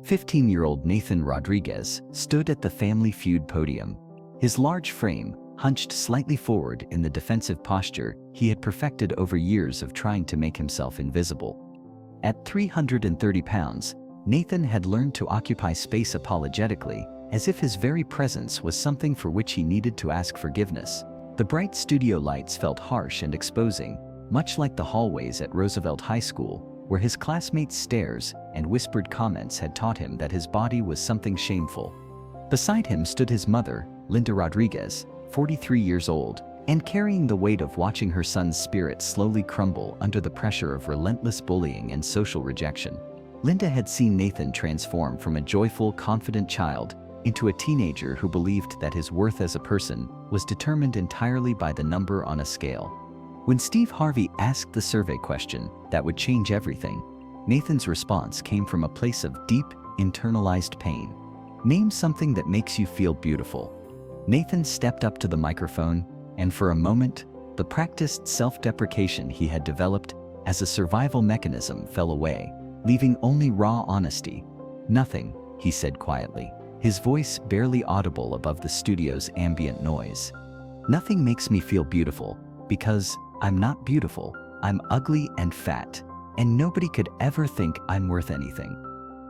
15-year-old Nathan Rodriguez stood at the Family Feud podium. His large frame, hunched slightly forward in the defensive posture he had perfected over years of trying to make himself invisible. At 330 pounds, Nathan had learned to occupy space apologetically, as if his very presence was something for which he needed to ask forgiveness. The bright studio lights felt harsh and exposing, much like the hallways at Roosevelt High School, where his classmates' stares and whispered comments had taught him that his body was something shameful. Beside him stood his mother, Linda Rodriguez, 43 years old, and carrying the weight of watching her son's spirit slowly crumble under the pressure of relentless bullying and social rejection. Linda had seen Nathan transform from a joyful, confident child into a teenager who believed that his worth as a person was determined entirely by the number on a scale. When Steve Harvey asked the survey question that would change everything, Nathan's response came from a place of deep, internalized pain. Name something that makes you feel beautiful. Nathan stepped up to the microphone, and for a moment, the practiced self-deprecation he had developed as a survival mechanism fell away, leaving only raw honesty. "Nothing," he said quietly, his voice barely audible above the studio's ambient noise. "Nothing makes me feel beautiful, because I'm not beautiful, I'm ugly and fat, and nobody could ever think I'm worth anything."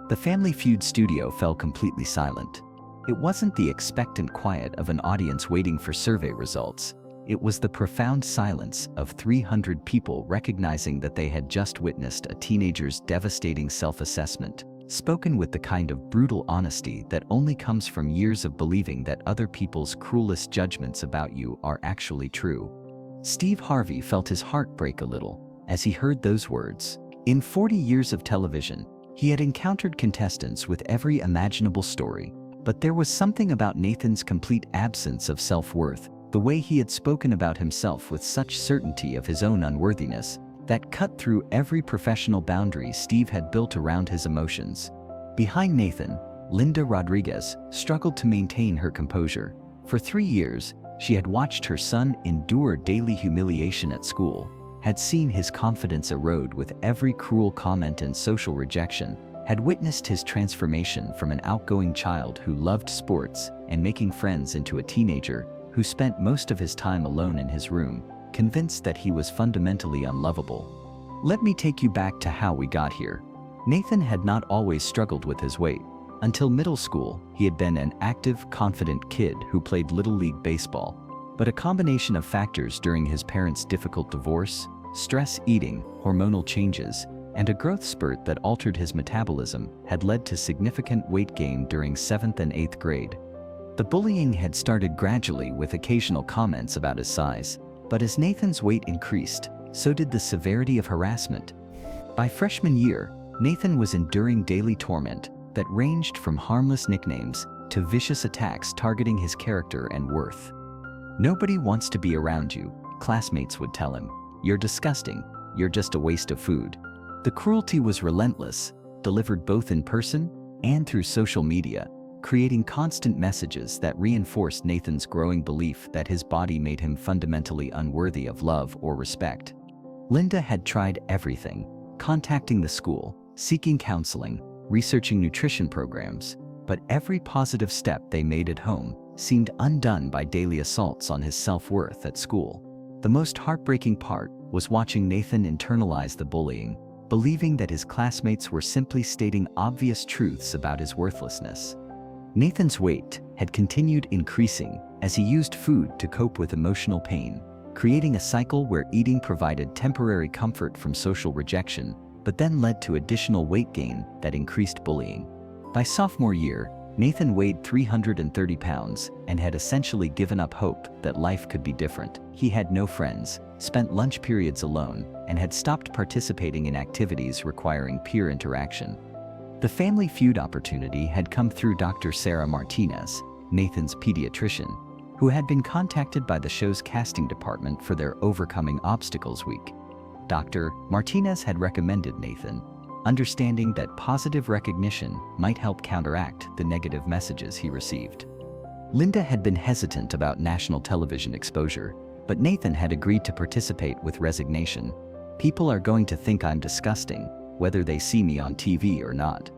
The Family Feud studio fell completely silent. It wasn't the expectant quiet of an audience waiting for survey results. It was the profound silence of 300 people recognizing that they had just witnessed a teenager's devastating self-assessment, spoken with the kind of brutal honesty that only comes from years of believing that other people's cruelest judgments about you are actually true. Steve Harvey felt his heart break a little as he heard those words. In 40 years of television, he had encountered contestants with every imaginable story, but there was something about Nathan's complete absence of self-worth, the way he had spoken about himself with such certainty of his own unworthiness, that cut through every professional boundary Steve had built around his emotions. Behind Nathan, Linda Rodriguez struggled to maintain her composure. For 3 years, she had watched her son endure daily humiliation at school, had seen his confidence erode with every cruel comment and social rejection, had witnessed his transformation from an outgoing child who loved sports and making friends into a teenager who spent most of his time alone in his room, convinced that he was fundamentally unlovable. Let me take you back to how we got here. Nathan had not always struggled with his weight. Until middle school, he had been an active, confident kid who played Little League baseball. But a combination of factors during his parents' difficult divorce, stress eating, hormonal changes, and a growth spurt that altered his metabolism had led to significant weight gain during 7th and 8th grade. The bullying had started gradually with occasional comments about his size, but as Nathan's weight increased, so did the severity of harassment. By freshman year, Nathan was enduring daily torment that ranged from harmless nicknames to vicious attacks targeting his character and worth. "Nobody wants to be around you," classmates would tell him. "You're disgusting. You're just a waste of food." The cruelty was relentless, delivered both in person and through social media, creating constant messages that reinforced Nathan's growing belief that his body made him fundamentally unworthy of love or respect. Linda had tried everything, contacting the school, seeking counseling, researching nutrition programs, but every positive step they made at home seemed undone by daily assaults on his self-worth at school. The most heartbreaking part was watching Nathan internalize the bullying, believing that his classmates were simply stating obvious truths about his worthlessness. Nathan's weight had continued increasing as he used food to cope with emotional pain, creating a cycle where eating provided temporary comfort from social rejection, but then led to additional weight gain that increased bullying. By sophomore year, Nathan weighed 330 pounds and had essentially given up hope that life could be different. He had no friends, spent lunch periods alone, and had stopped participating in activities requiring peer interaction. The Family Feud opportunity had come through Dr. Sarah Martinez, Nathan's pediatrician, who had been contacted by the show's casting department for their Overcoming Obstacles Week. Dr. Martinez had recommended Nathan, understanding that positive recognition might help counteract the negative messages he received. Linda had been hesitant about national television exposure, but Nathan had agreed to participate with resignation. "People are going to think I'm disgusting, whether they see me on TV or not."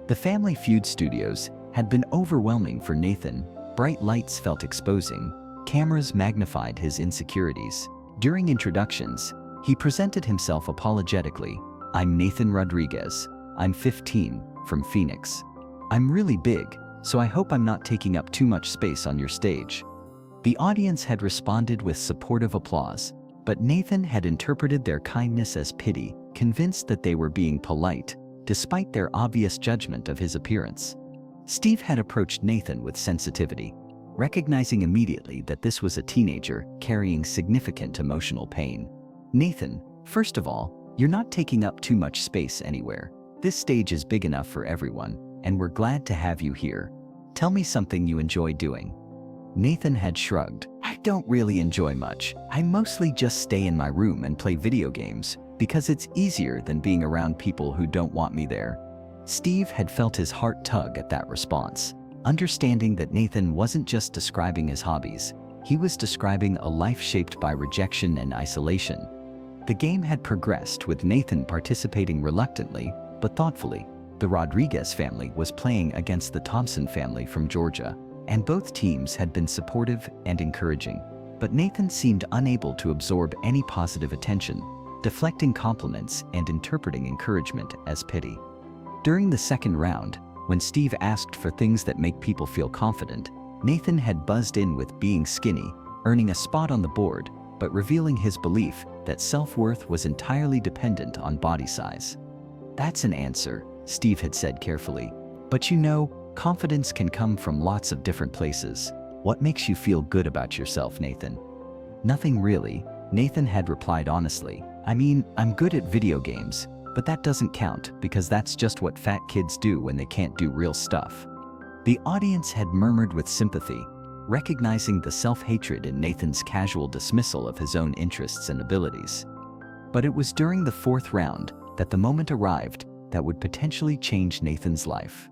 The Family Feud studios had been overwhelming for Nathan. Bright lights felt exposing, cameras magnified his insecurities. During introductions, he presented himself apologetically. "I'm Nathan Rodriguez. I'm 15, from Phoenix. I'm really big, so I hope I'm not taking up too much space on your stage." The audience had responded with supportive applause, but Nathan had interpreted their kindness as pity, convinced that they were being polite, despite their obvious judgment of his appearance. Steve had approached Nathan with sensitivity, recognizing immediately that this was a teenager carrying significant emotional pain. "Nathan, first of all, you're not taking up too much space anywhere. This stage is big enough for everyone, and we're glad to have you here. Tell me something you enjoy doing." Nathan had shrugged. "I don't really enjoy much. I mostly just stay in my room and play video games, because it's easier than being around people who don't want me there." Steve had felt his heart tug at that response, understanding that Nathan wasn't just describing his hobbies, he was describing a life shaped by rejection and isolation. The game had progressed with Nathan participating reluctantly, but thoughtfully. The Rodriguez family was playing against the Thompson family from Georgia, and both teams had been supportive and encouraging. But Nathan seemed unable to absorb any positive attention, deflecting compliments and interpreting encouragement as pity. During the second round, when Steve asked for things that make people feel confident, Nathan had buzzed in with being skinny, earning a spot on the board, but revealing his belief that self-worth was entirely dependent on body size. "That's an answer," Steve had said carefully. "But you know, confidence can come from lots of different places. What makes you feel good about yourself, Nathan?" "Nothing really," Nathan had replied honestly. "I mean, I'm good at video games, but that doesn't count because that's just what fat kids do when they can't do real stuff." The audience had murmured with sympathy, recognizing the self-hatred in Nathan's casual dismissal of his own interests and abilities. But it was during the fourth round that the moment arrived that would potentially change Nathan's life.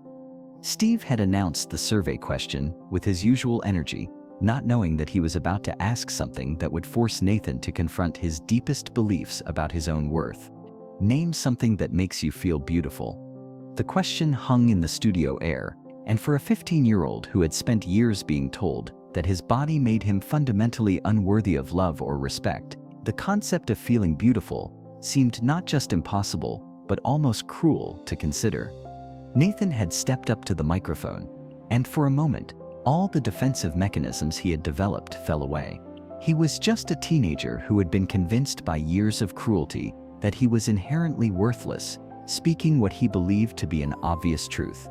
Steve had announced the survey question with his usual energy, not knowing that he was about to ask something that would force Nathan to confront his deepest beliefs about his own worth. "Name something that makes you feel beautiful." The question hung in the studio air, and for a 15-year-old who had spent years being told that his body made him fundamentally unworthy of love or respect, the concept of feeling beautiful seemed not just impossible, but almost cruel to consider. Nathan had stepped up to the microphone, and for a moment, all the defensive mechanisms he had developed fell away. He was just a teenager who had been convinced by years of cruelty that he was inherently worthless, speaking what he believed to be an obvious truth.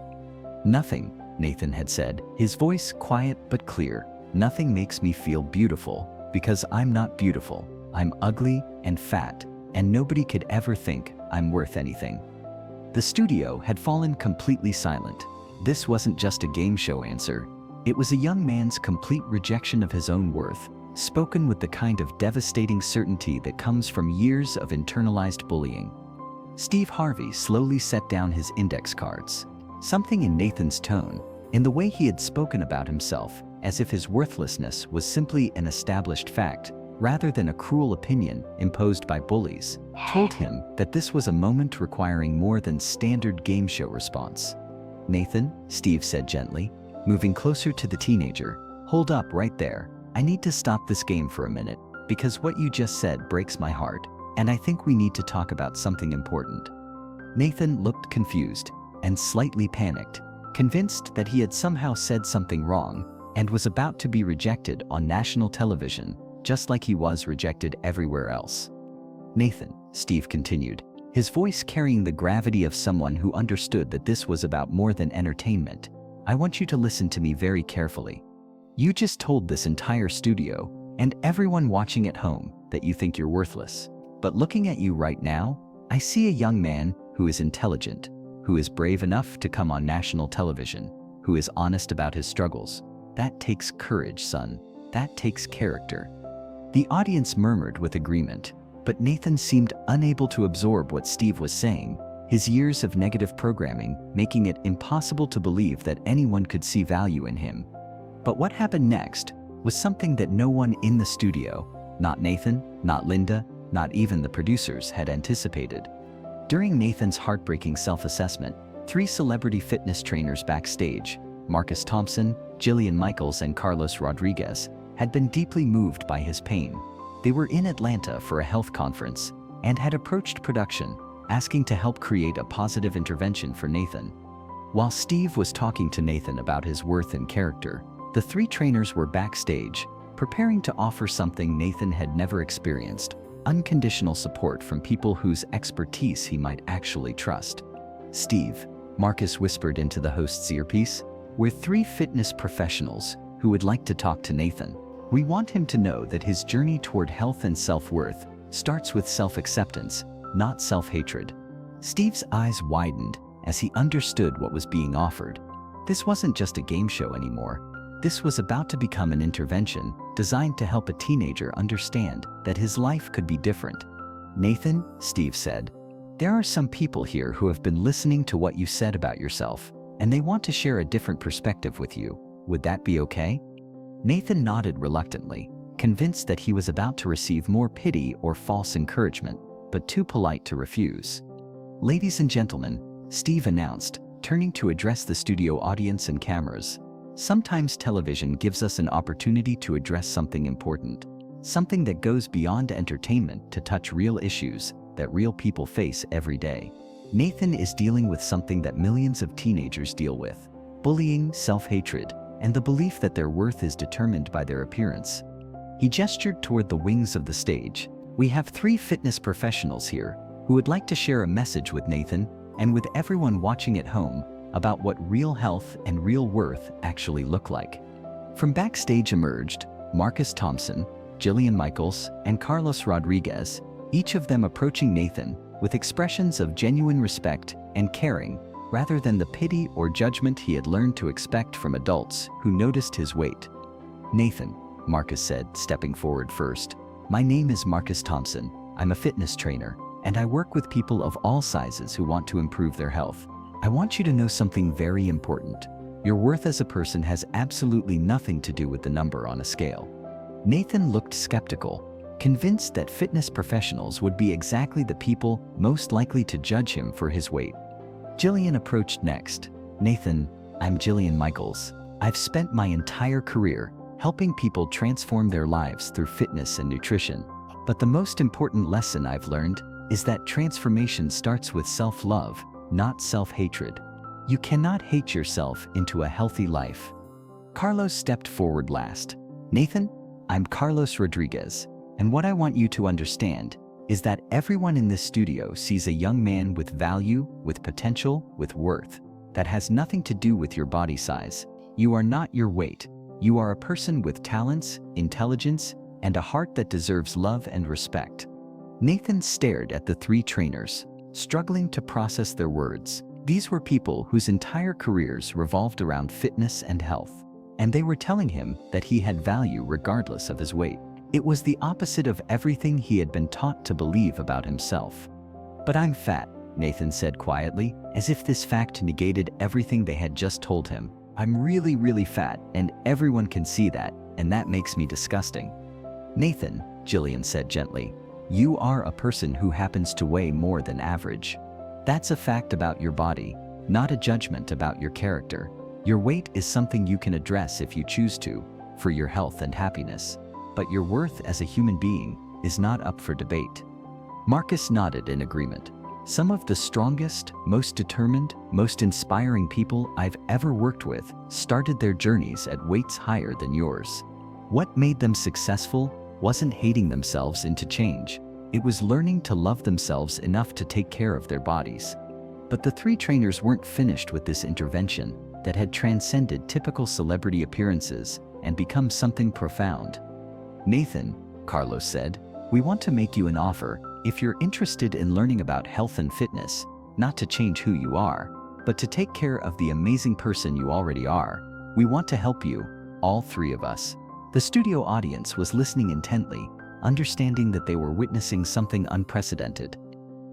"Nothing," Nathan had said, his voice quiet but clear. "Nothing makes me feel beautiful, because I'm not beautiful. I'm ugly and fat, and nobody could ever think I'm worth anything." The studio had fallen completely silent. This wasn't just a game show answer. It was a young man's complete rejection of his own worth, spoken with the kind of devastating certainty that comes from years of internalized bullying. Steve Harvey slowly set down his index cards. Something in Nathan's tone, in the way he had spoken about himself, as if his worthlessness was simply an established fact, rather than a cruel opinion imposed by bullies, told him that this was a moment requiring more than standard game show response. "Nathan," Steve said gently, moving closer to the teenager, "hold up right there. I need to stop this game for a minute, because what you just said breaks my heart, and I think we need to talk about something important." Nathan looked confused and slightly panicked, convinced that he had somehow said something wrong and was about to be rejected on national television, just like he was rejected everywhere else. "Nathan," Steve continued, his voice carrying the gravity of someone who understood that this was about more than entertainment, "I want you to listen to me very carefully. You just told this entire studio and everyone watching at home that you think you're worthless. But looking at you right now, I see a young man who is intelligent, who is brave enough to come on national television, who is honest about his struggles. That takes courage, son. That takes character." The audience murmured with agreement, but Nathan seemed unable to absorb what Steve was saying, his years of negative programming making it impossible to believe that anyone could see value in him. But what happened next was something that no one in the studio, not Nathan, not Linda, not even the producers, had anticipated. During Nathan's heartbreaking self-assessment, Three celebrity fitness trainers backstage, Marcus Thompson, Jillian Michaels, and Carlos Rodriguez, had been deeply moved by his pain. They were in Atlanta for a health conference and had approached production, asking to help create a positive intervention for Nathan. While Steve was talking to Nathan about his worth and character, the three trainers were backstage, preparing to offer something Nathan had never experienced: unconditional support from people whose expertise he might actually trust. "Steve," Marcus whispered into the host's earpiece, "we're three fitness professionals who would like to talk to Nathan. We want him to know that his journey toward health and self-worth starts with self-acceptance, not self-hatred." Steve's eyes widened as he understood what was being offered. This wasn't just a game show anymore. This was about to become an intervention designed to help a teenager understand that his life could be different. "Nathan," Steve said, "there are some people here who have been listening to what you said about yourself, and they want to share a different perspective with you. Would that be okay?" Nathan nodded reluctantly, convinced that he was about to receive more pity or false encouragement, but too polite to refuse. "Ladies and gentlemen," Steve announced, turning to address the studio audience and cameras, "sometimes television gives us an opportunity to address something important, something that goes beyond entertainment to touch real issues that real people face every day. Nathan is dealing with something that millions of teenagers deal with: bullying, self-hatred, and the belief that their worth is determined by their appearance." He gestured toward the wings of the stage. "We have three fitness professionals here who would like to share a message with Nathan and with everyone watching at home about what real health and real worth actually look like." From backstage emerged Marcus Thompson, Jillian Michaels, and Carlos Rodriguez, each of them approaching Nathan with expressions of genuine respect and caring, rather than the pity or judgment he had learned to expect from adults who noticed his weight. "Nathan," Marcus said, stepping forward first, "my name is Marcus Thompson. I'm a fitness trainer, and I work with people of all sizes who want to improve their health. I want you to know something very important. Your worth as a person has absolutely nothing to do with the number on a scale." Nathan looked skeptical, convinced that fitness professionals would be exactly the people most likely to judge him for his weight. Jillian approached next. "Nathan, I'm Jillian Michaels. I've spent my entire career helping people transform their lives through fitness and nutrition. But the most important lesson I've learned is that transformation starts with self-love, not self-hatred. You cannot hate yourself into a healthy life." Carlos stepped forward last. "Nathan, I'm Carlos Rodriguez, and what I want you to understand is that everyone in this studio sees a young man with value, with potential, with worth. That has nothing to do with your body size. You are not your weight. You are a person with talents, intelligence, and a heart that deserves love and respect." Nathan stared at the three trainers, struggling to process their words. These were people whose entire careers revolved around fitness and health, and they were telling him that he had value regardless of his weight. It was the opposite of everything he had been taught to believe about himself. "But I'm fat," Nathan said quietly, as if this fact negated everything they had just told him. "I'm really, really fat, and everyone can see that, and that makes me disgusting." "Nathan," Jillian said gently, "you are a person who happens to weigh more than average. That's a fact about your body, not a judgment about your character. Your weight is something you can address if you choose to, for your health and happiness. But your worth as a human being is not up for debate." Marcus nodded in agreement. "Some of the strongest, most determined, most inspiring people I've ever worked with started their journeys at weights higher than yours. What made them successful wasn't hating themselves into change. It was learning to love themselves enough to take care of their bodies." But the three trainers weren't finished with this intervention that had transcended typical celebrity appearances and become something profound. "Nathan," Carlos said, "we want to make you an offer if you're interested in learning about health and fitness, not to change who you are, but to take care of the amazing person you already are. We want to help you, all three of us." The studio audience was listening intently, understanding that they were witnessing something unprecedented.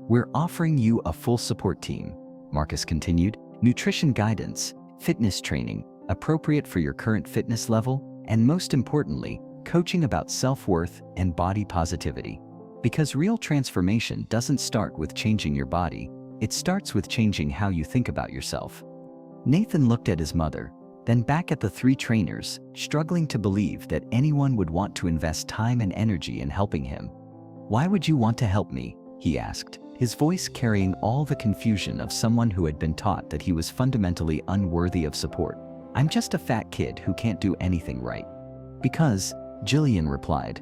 "We're offering you a full support team," Marcus continued. "Nutrition guidance, fitness training, appropriate for your current fitness level, and most importantly, coaching about self-worth and body positivity. Because real transformation doesn't start with changing your body, It starts with changing how you think about yourself. Nathan looked at his mother, then back at the three trainers, struggling to believe that anyone would want to invest time and energy in helping him. "Why would you want to help me?" he asked, his voice carrying all the confusion of someone who had been taught that he was fundamentally unworthy of support. "I'm just a fat kid who can't do anything right." "Because," Jillian replied,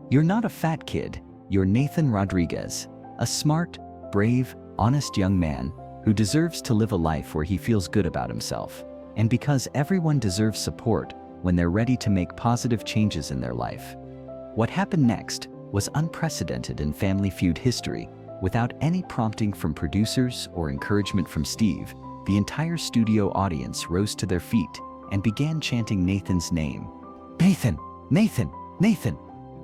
"you're not a fat kid, you're Nathan Rodriguez, a smart, brave, honest young man who deserves to live a life where he feels good about himself. And because everyone deserves support when they're ready to make positive changes in their life." What happened next was unprecedented in Family Feud history. Without any prompting from producers or encouragement from Steve, the entire studio audience rose to their feet and began chanting Nathan's name. "Nathan! Nathan! Nathan!"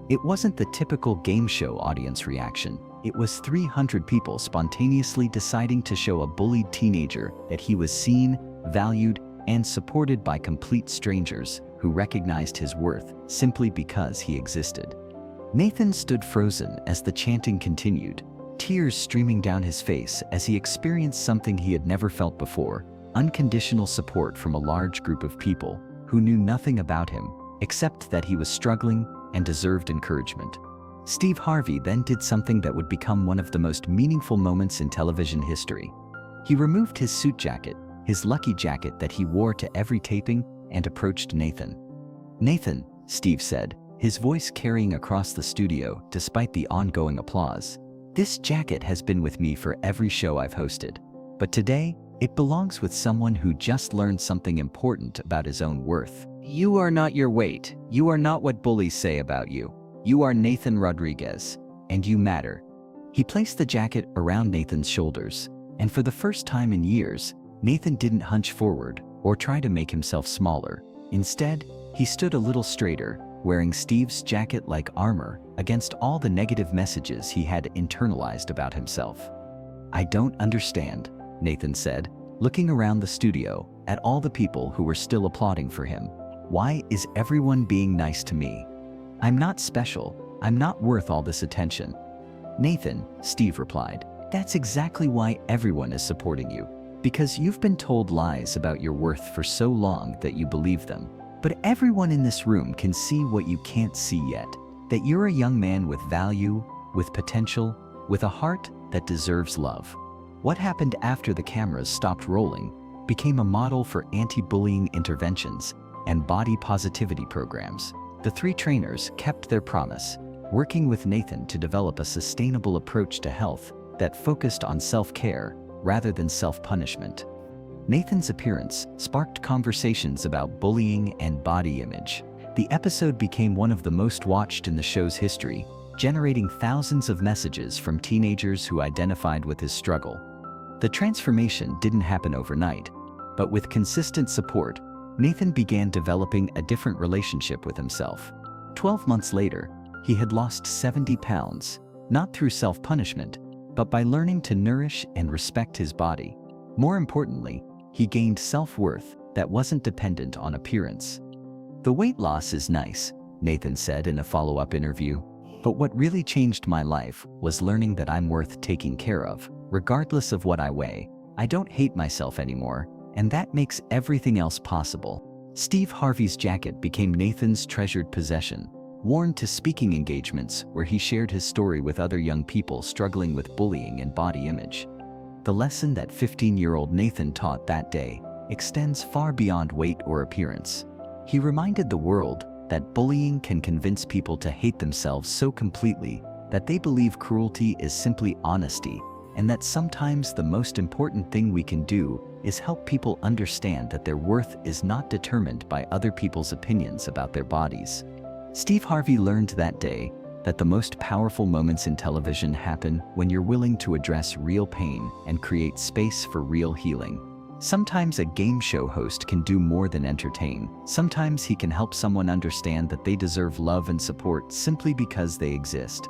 It wasn't the typical game show audience reaction. It was 300 people spontaneously deciding to show a bullied teenager that he was seen, valued, and supported by complete strangers who recognized his worth simply because he existed. Nathan stood frozen as the chanting continued, tears streaming down his face as he experienced something he had never felt before: unconditional support from a large group of people who knew nothing about him except that he was struggling and deserved encouragement. Steve Harvey then did something that would become one of the most meaningful moments in television history. He removed his suit jacket, his lucky jacket that he wore to every taping, and approached Nathan. "Nathan," Steve said, his voice carrying across the studio despite the ongoing applause, "this jacket has been with me for every show I've hosted. But today, it belongs with someone who just learned something important about his own worth. You are not your weight. You are not what bullies say about you. You are Nathan Rodriguez, and you matter." He placed the jacket around Nathan's shoulders, and for the first time in years, Nathan didn't hunch forward or try to make himself smaller. Instead, he stood a little straighter, wearing Steve's jacket like armor against all the negative messages he had internalized about himself. "I don't understand," Nathan said, looking around the studio at all the people who were still applauding for him. "Why is everyone being nice to me? I'm not special. I'm not worth all this attention." "Nathan," Steve replied, "that's exactly why everyone is supporting you. Because you've been told lies about your worth for so long that you believe them. But everyone in this room can see what you can't see yet. That you're a young man with value, with potential, with a heart that deserves love." What happened after the cameras stopped rolling became a model for anti-bullying interventions and body positivity programs. The three trainers kept their promise, working with Nathan to develop a sustainable approach to health that focused on self-care rather than self-punishment. Nathan's appearance sparked conversations about bullying and body image. The episode became one of the most watched in the show's history, generating thousands of messages from teenagers who identified with his struggle. The transformation didn't happen overnight, but with consistent support, Nathan began developing a different relationship with himself. 12 months later, he had lost 70 pounds, not through self-punishment, but by learning to nourish and respect his body. More importantly, he gained self-worth that wasn't dependent on appearance. "The weight loss is nice," Nathan said in a follow-up interview, "but what really changed my life was learning that I'm worth taking care of, regardless of what I weigh. I don't hate myself anymore, and that makes everything else possible." Steve Harvey's jacket became Nathan's treasured possession, worn to speaking engagements where he shared his story with other young people struggling with bullying and body image. The lesson that 15-year-old Nathan taught that day extends far beyond weight or appearance. He reminded the world that bullying can convince people to hate themselves so completely that they believe cruelty is simply honesty, and that sometimes the most important thing we can do is help people understand that their worth is not determined by other people's opinions about their bodies. Steve Harvey learned that day that the most powerful moments in television happen when you're willing to address real pain and create space for real healing. Sometimes a game show host can do more than entertain. Sometimes he can help someone understand that they deserve love and support simply because they exist.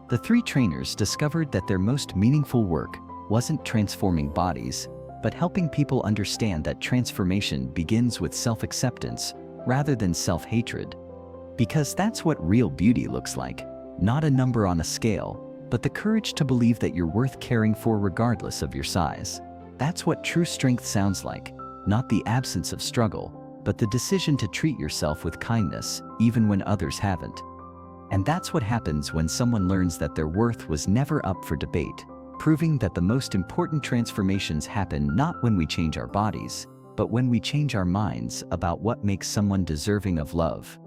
The three trainers discovered that their most meaningful work wasn't transforming bodies, but helping people understand that transformation begins with self-acceptance rather than self-hatred. Because that's what real beauty looks like. Not a number on a scale, but the courage to believe that you're worth caring for regardless of your size. That's what true strength sounds like, not the absence of struggle, but the decision to treat yourself with kindness, even when others haven't. And that's what happens when someone learns that their worth was never up for debate, proving that the most important transformations happen not when we change our bodies, but when we change our minds about what makes someone deserving of love.